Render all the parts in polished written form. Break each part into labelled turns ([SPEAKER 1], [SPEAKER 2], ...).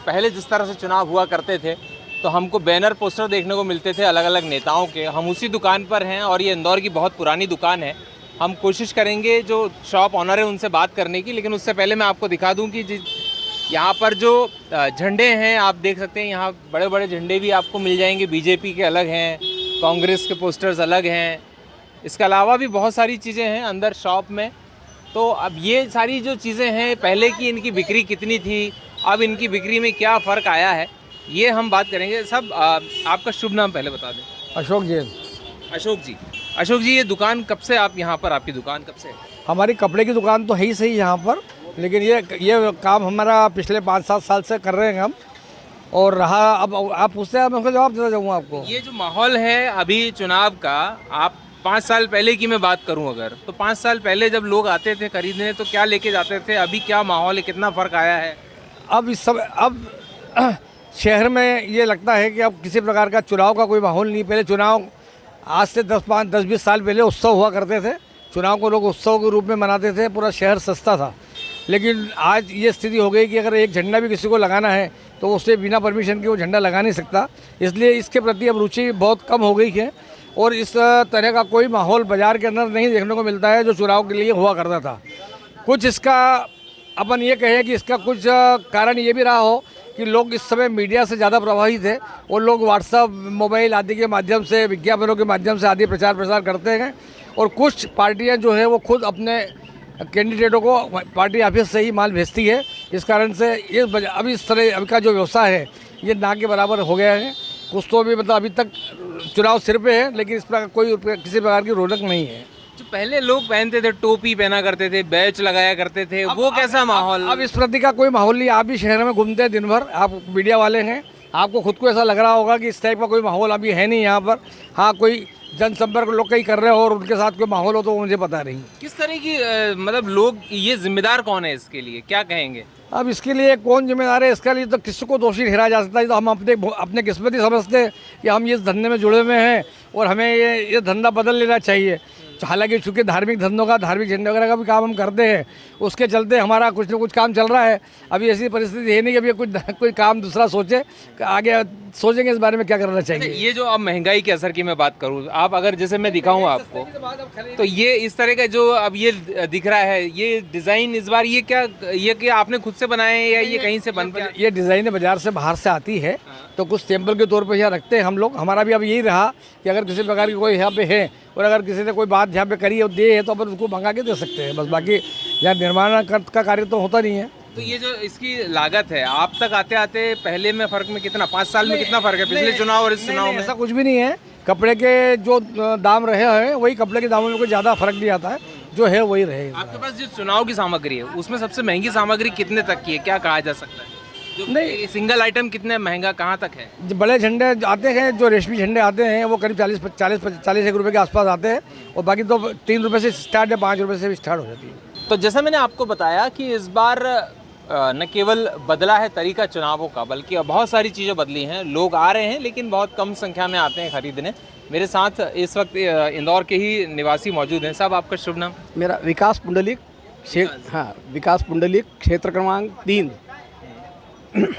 [SPEAKER 1] पहले जिस तरह से चुनाव हुआ करते थे तो हमको बैनर पोस्टर देखने को मिलते थे अलग अलग नेताओं के। हम उसी दुकान पर हैं और ये इंदौर की बहुत पुरानी दुकान है। हम कोशिश करेंगे जो शॉप ऑनर है उनसे बात करने की, लेकिन उससे पहले मैं आपको दिखा दूं कि यहाँ पर जो झंडे हैं आप देख सकते हैं, यहाँ बड़े बड़े झंडे भी आपको मिल जाएंगे। बीजेपी के अलग हैं, कांग्रेस के पोस्टर्स अलग हैं, इसके अलावा भी बहुत सारी चीज़ें हैं अंदर शॉप में। तो अब ये सारी जो चीज़ें हैं, पहले की इनकी बिक्री कितनी थी, अब इनकी बिक्री में क्या फ़र्क आया है, ये हम बात करेंगे। सब आपका शुभ नाम पहले बता दें।
[SPEAKER 2] अशोक जैन।
[SPEAKER 1] अशोक जी ये दुकान कब से आप यहाँ पर, आपकी दुकान कब से है?
[SPEAKER 2] हमारी कपड़े की दुकान तो है ही सही यहाँ पर, लेकिन ये काम हमारा पिछले 5-7 साल से कर रहे हैं हम। और रहा, अब आप पूछते हैं मैं उसका जवाब देना चाहूँगा आपको।
[SPEAKER 1] ये जो माहौल है अभी चुनाव का, आप 5 साल पहले की मैं बात करूं अगर, तो 5 साल पहले जब लोग आते थे खरीदने तो क्या लेके जाते थे, अभी क्या माहौल है, कितना फ़र्क आया है?
[SPEAKER 2] अब इस समय अब शहर में ये लगता है कि अब किसी प्रकार का चुनाव का कोई माहौल नहीं। पहले चुनाव आज से 10-20 साल पहले उत्सव हुआ करते थे, चुनाव को लोग उत्सव के रूप में मनाते थे, पूरा शहर सस्ता था। लेकिन आज ये स्थिति हो गई कि अगर एक झंडा भी किसी को लगाना है तो उससे बिना परमिशन के वो झंडा लगा नहीं सकता। इसलिए इसके प्रति अब रुचि बहुत कम हो गई है और इस तरह का कोई माहौल बाज़ार के अंदर नहीं देखने को मिलता है जो चुनाव के लिए हुआ करता था। कुछ इसका अपन ये कहें कि इसका कुछ कारण ये भी रहा हो कि लोग इस समय मीडिया से ज़्यादा प्रभावित है और लोग व्हाट्सएप, मोबाइल आदि के माध्यम से, विज्ञापनों के माध्यम से आदि प्रचार प्रसार करते हैं। और कुछ पार्टियां जो है वो खुद अपने कैंडिडेटों को पार्टी ऑफिस से ही माल भेजती है। इस कारण से ये अभी इस तरह अभी का जो व्यवसाय है ये ना के बराबर हो गया है। कुछ तो भी मतलब अभी तक चुनाव सिर पे है, लेकिन इस प्रकार कोई किसी प्रकार की रौनक नहीं है।
[SPEAKER 1] जो पहले लोग पहनते थे, टोपी पहना करते थे, बैच लगाया करते थे, वो कैसा माहौल?
[SPEAKER 2] अब इस प्रति का कोई माहौल नहीं। आप भी शहर में घूमते हैं दिन भर, आप मीडिया वाले हैं, आपको खुद को ऐसा लग रहा होगा कि इस टाइप का कोई माहौल अभी है नहीं यहाँ पर। हाँ, कोई जनसंपर्क लोग कहीं कर रहे हो और उनके साथ कोई माहौल हो तो मुझे पता नहीं।
[SPEAKER 1] किस तरह की मतलब लोग, ये जिम्मेदार कौन है इसके लिए, क्या कहेंगे?
[SPEAKER 2] अब इसके लिए कौन जिम्मेदार है, इसके लिए तो किसी को दोषी ठहराया जा सकता है। तो हम अपने किस्मत ही समझते हैं कि हम इस धंधे में जुड़े हुए हैं और हमें ये धंधा बदल लेना चाहिए। हालांकि चूँकि धार्मिक धंधों का, धार्मिक झंडे वगैरह का भी काम हम करते हैं, उसके चलते हमारा कुछ न कुछ काम चल रहा है। अभी ऐसी परिस्थिति है नहीं कि अभी कोई काम दूसरा सोचे, आगे सोचेंगे इस बारे में क्या करना चाहिए।
[SPEAKER 1] ये जो अब महंगाई के असर की मैं बात करूँ, आप अगर जैसे मैं दिखाऊँ आपको, तो ये इस तरह का जो अब ये दिख रहा है, ये डिज़ाइन इस बार ये क्या आपने खुद से बनाए हैं या ये कहीं से बन के?
[SPEAKER 2] ये डिज़ाइन बाजार से बाहर से आती है, तो कुछ सैंपल के तौर पर यहाँ रखते हैं हम लोग। हमारा भी अब यही रहा कि अगर किसी प्रकार की कोई यहाँ पे है और अगर किसी ने कोई बात यहाँ पे करी और दे है तो अपन उसको मंगा के दे सकते हैं, बस। बाकी यहाँ निर्माण का कार्य तो होता नहीं है।
[SPEAKER 1] तो ये जो इसकी लागत है, आप तक आते आते पहले में फ़र्क में कितना, 5 साल में कितना फ़र्क है पिछले चुनाव और इस चुनाव में?
[SPEAKER 2] ऐसा कुछ भी नहीं है। कपड़े के जो दाम रहे हैं वही कपड़े के दामों में कोई ज़्यादा फर्क नहीं आता है, जो है वही रहे।
[SPEAKER 1] आपके पास जो चुनाव की सामग्री है उसमें सबसे महंगी सामग्री कितने तक की है, क्या कहा जा सकता है? नहीं, सिंगल आइटम कितने महंगा कहाँ तक है?
[SPEAKER 2] जो बड़े झंडे आते हैं, जो रेशमी झंडे आते हैं, वो करीब 40-1 रुपये के आसपास आते हैं और बाकी तो 3 रुपये से स्टार्ट है, 5 रुपये से भी स्टार्ट हो जाती है।
[SPEAKER 1] तो जैसा मैंने आपको बताया कि इस बार न केवल बदला है तरीका चुनावों का, बल्कि बहुत सारी चीज़ें बदली हैं। लोग आ रहे हैं लेकिन बहुत कम संख्या में आते हैं खरीदने। मेरे साथ इस वक्त इंदौर के ही निवासी मौजूद हैं। साहब आपका शुभ नाम?
[SPEAKER 3] मेरा विकास पुंडलिक, हाँ, विकास पुंडलिक, क्षेत्र क्रमांक 3।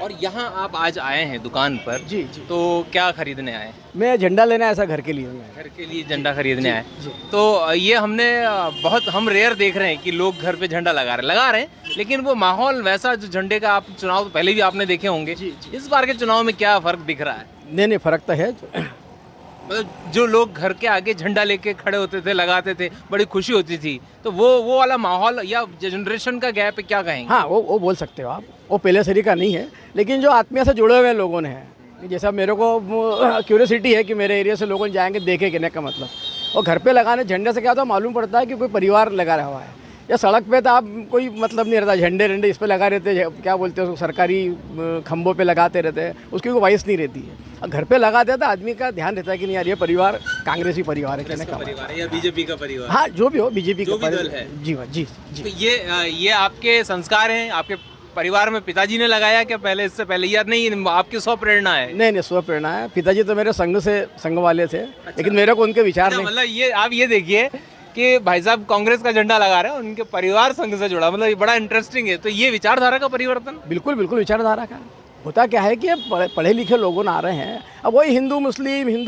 [SPEAKER 1] और यहाँ आप आज आए हैं दुकान पर?
[SPEAKER 3] जी।
[SPEAKER 1] तो क्या खरीदने आए?
[SPEAKER 3] मैं झंडा लेना है, ऐसा घर के लिए।
[SPEAKER 1] घर के लिए झंडा खरीदने आए। तो ये हमने बहुत हम रेयर देख रहे हैं कि लोग घर पे झंडा लगा रहे हैं, लेकिन वो माहौल वैसा जो झंडे का आप चुनाव तो पहले भी आपने देखे होंगे, इस बार के चुनाव में क्या फ़र्क दिख रहा है?
[SPEAKER 3] नहीं, फ़र्क तो है।
[SPEAKER 1] मतलब जो लोग घर के आगे झंडा लेके खड़े होते थे, लगाते थे, बड़ी खुशी होती थी, तो वो वाला माहौल या जनरेशन का गैप है, क्या कहेंगे?
[SPEAKER 3] हाँ, वो बोल सकते हो आप। वो पहले सरी का नहीं है, लेकिन जो आत्मीय से जुड़े हुए लोगों ने हैं, जैसा मेरे को क्यूरियोसिटी है कि मेरे एरिया से लोगों जाएंगे देखे कहने का मतलब। और घर पे लगाने झंडे से क्या होता है, मालूम पड़ता है कि कोई परिवार लगा रहा हुआ है। या सड़क पे तो आप कोई मतलब नहीं रहता, झंडे इस पे लगा रहते हैं, क्या बोलते हैं उसको, सरकारी खंभों पे लगाते रहते हैं, उसकी कोई वाइस नहीं रहती है। और घर पे लगाते हैं तो आदमी का ध्यान रहता है कि नहीं यार ये परिवार कांग्रेसी परिवार है, कहने का
[SPEAKER 1] परिवार है या बीजेपी का परिवार?
[SPEAKER 3] हाँ, जो भी हो, बीजेपी का
[SPEAKER 1] दल है।
[SPEAKER 3] जी।
[SPEAKER 1] तो ये आपके संस्कार हैं, आपके परिवार में पिताजी ने लगाया क्या पहले, इससे पहले, या नहीं आपकी स्व प्रेरणा है?
[SPEAKER 3] नहीं, स्व प्रेरणा है। पिताजी तो मेरे संघ वाले थे। अच्छा। लेकिन मेरे को उनके विचार नहीं।
[SPEAKER 1] मतलब ये आप ये देखिए कि भाई साहब कांग्रेस का झंडा लगा रहे हैं, उनके परिवार संघ से जुड़ा, मतलब ये बड़ा इंटरेस्टिंग है। तो ये विचारधारा का परिवर्तन?
[SPEAKER 3] बिल्कुल विचारधारा का। होता क्या है कि अब पढ़े लिखे लोग आ रहे हैं, अब वही हिंदू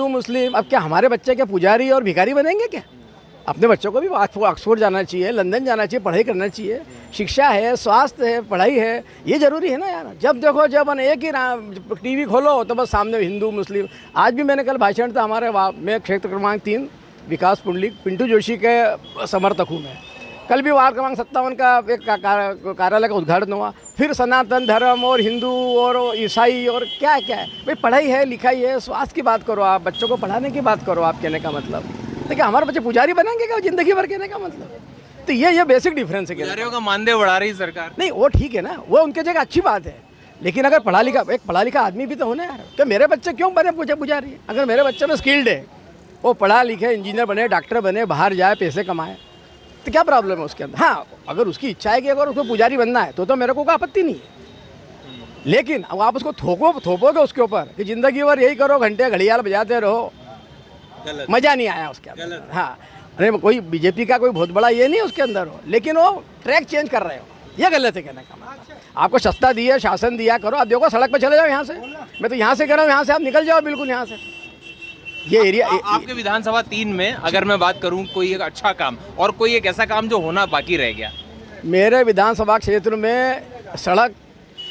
[SPEAKER 3] मुस्लिम, अब क्या हमारे बच्चे क्या पुजारी और भिखारी बनेंगे क्या? अपने बच्चों को भी ऑक्सफोर्ड जाना चाहिए, लंदन जाना चाहिए, पढ़ाई करना चाहिए। शिक्षा है, स्वास्थ्य है, पढ़ाई है, ये ज़रूरी है ना यार। जब देखो जब एक ही टीवी खोलो तो बस सामने हिंदू मुस्लिम। आज भी मैंने कल भाषण था हमारे मैं क्षेत्र क्रमांक 3 विकास पुंडलिक पिंटू जोशी के समर्थक हूँ मैं। कल भी वार्ड क्रमांक 57 का एक कार्यालय का उद्घाटन हुआ। फिर सनातन धर्म और हिंदू और ईसाई और क्या क्या है भाई, पढ़ाई है, लिखाई है, स्वास्थ्य की बात करो आप, बच्चों को पढ़ाने की बात करो आप। कहने का मतलब तो क्या हमारे बच्चे पुजारी बनेंगे क्या ज़िंदगी भर? कहने का मतलब तो ये बेसिक डिफरेंस है।
[SPEAKER 1] पुजारियों का मानदेय बढ़ा रही सरकार।
[SPEAKER 3] नहीं वो ठीक है ना, वो उनके जगह अच्छी बात है, लेकिन अगर एक पढ़ा लिखा आदमी भी तो होना यार। क्या मेरे बच्चे क्यों बने पुजारी? अगर मेरे बच्चे में स्किल्ड है, वो पढ़ा लिखे इंजीनियर बने, डॉक्टर बने, बाहर जाए, पैसे कमाए, तो क्या प्रॉब्लम है उसके अंदर? हाँ, अगर उसकी इच्छा है कि अगर उसको पुजारी बनना है तो मेरे को कोई आपत्ति नहीं है। लेकिन अब आप उसको थोपोगे उसके ऊपर कि ज़िंदगी भर यही करो, घंटे घड़ियाल बजाते रहो, मज़ा नहीं आया उसके अंदर। हाँ, अरे कोई बीजेपी का कोई बहुत बड़ा ये नहीं उसके अंदर हो, लेकिन वो ट्रैक चेंज कर रहे हो, ये गलत है। कहने का मतलब आपको सत्ता दी है, शासन दिया, करो। आप देखो सड़क पर चले जाओ यहाँ से, मैं तो यहाँ से कर रहा हूँ, यहाँ से आप निकल जाओ बिल्कुल यहाँ से। ये एरिया
[SPEAKER 1] आपके विधानसभा 3 में अगर मैं बात करूं कोई एक अच्छा काम और कोई एक ऐसा काम जो होना बाकी रह गया?
[SPEAKER 3] मेरे विधानसभा क्षेत्र में सड़क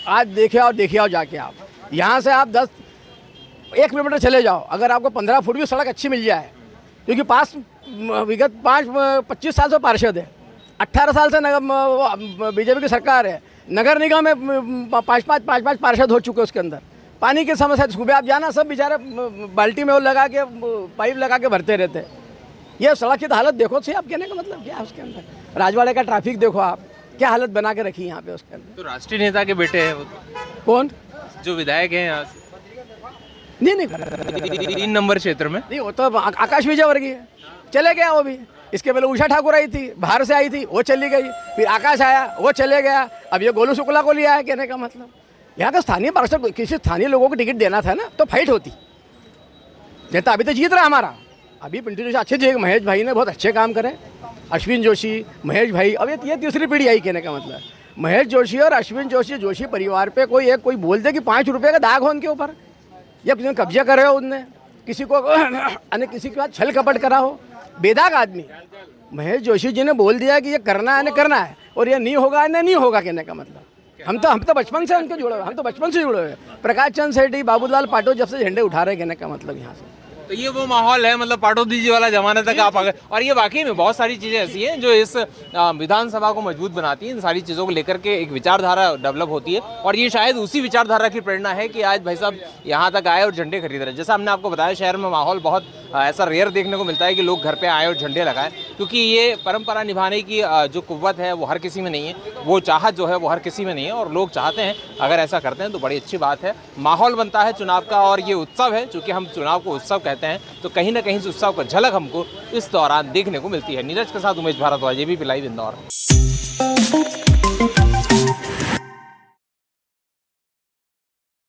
[SPEAKER 3] आज देखे आओ जाके आप यहाँ से आप 1 किलोमीटर चले जाओ, अगर आपको 15 फुट की सड़क अच्छी मिल जाए, क्योंकि विगत 25 साल से पार्षद है, 18 साल से बीजेपी की सरकार है, नगर निगम में 5 पार्षद हो चुके उसके अंदर। पानी की समस्या सुबह आप जाना, सब बेचारे बाल्टी में वो लगा के पाइप लगा के भरते रहते हैं। ये सड़क की हालत देखो सही, आप कहने का मतलब क्या है उसके अंदर? राजवाड़े का ट्रैफिक देखो आप, क्या हालत बना के रखी यहाँ पे उसके अंदर।
[SPEAKER 1] तो राष्ट्रीय नेता के बेटे हैं वो,
[SPEAKER 3] कौन
[SPEAKER 1] जो विधायक हैं यहाँ से?
[SPEAKER 3] नहीं
[SPEAKER 1] 3 नंबर क्षेत्र में
[SPEAKER 3] नहीं, वो तो आकाश विजयवर्गीय है, चले गया वो भी। इसके पहले उषा ठाकुर आई थी, बाहर से आई थी, वो चली गई, फिर आकाश आया, वो चले गया, अब ये गोलू शुक्ला को लिया है। कहने का मतलब यहाँ का स्थानीय पार्षद किसी स्थानीय लोगों को टिकट देना था ना, तो फाइट होती। नेता अभी तो जीत रहा हमारा, अभी पिंटू जोशी अच्छे जी, महेश भाई ने बहुत अच्छे काम करे, अश्विन जोशी, महेश भाई, अब ये तीसरी पीढ़ी आई। कहने का मतलब महेश जोशी और अश्विन जोशी परिवार पे कोई बोल दे कि 5 रुपये का दाग हो उनके ऊपर, या किसी ने कब्जा करे हो, उनने किसी को किसी के बाद छल कपट करा हो, बेदाग आदमी। महेश जोशी जी ने बोल दिया कि ये करना है और ये नहीं होगा, नहीं होगा। कहने का मतलब हम तो बचपन से उनके जुड़े हुए, हम तो बचपन से जुड़े हुए। प्रकाश चंद सेठी, बाबूलाल पाटो जब से झंडे उठा रहे, कहने का मतलब यहाँ से।
[SPEAKER 1] तो ये वो माहौल है, मतलब पाटोदी जी वाला जमाने तक आप आ गए। और ये वाकई में बहुत सारी चीज़ें ऐसी हैं जो इस विधानसभा को मजबूत बनाती हैं। इन सारी चीज़ों को लेकर के एक विचारधारा डेवलप होती है, और ये शायद उसी विचारधारा की प्रेरणा है कि आज भाई साहब यहाँ तक आए और झंडे खरीद रहे हैं। जैसा हमने आपको बताया, शहर में माहौल बहुत ऐसा रेयर देखने को मिलता है कि लोग घर पे आए और झंडे लगाएं, क्योंकि ये परंपरा निभाने की जो कुव्वत है वो हर किसी में नहीं है, वो चाहत जो है वो हर किसी में नहीं है, और लोग चाहते हैं अगर ऐसा करते हैं तो बड़ी अच्छी बात है। माहौल बनता है चुनाव का, और ये उत्सव है, चूँकि हम चुनाव को उत्सव कहते हैं, तो कहीं ना कहीं से उत्सव का झलक हमको इस दौरान देखने को मिलती है। नीरज के साथ उमेश भारद्वाज, ABP लाइव इंदौर।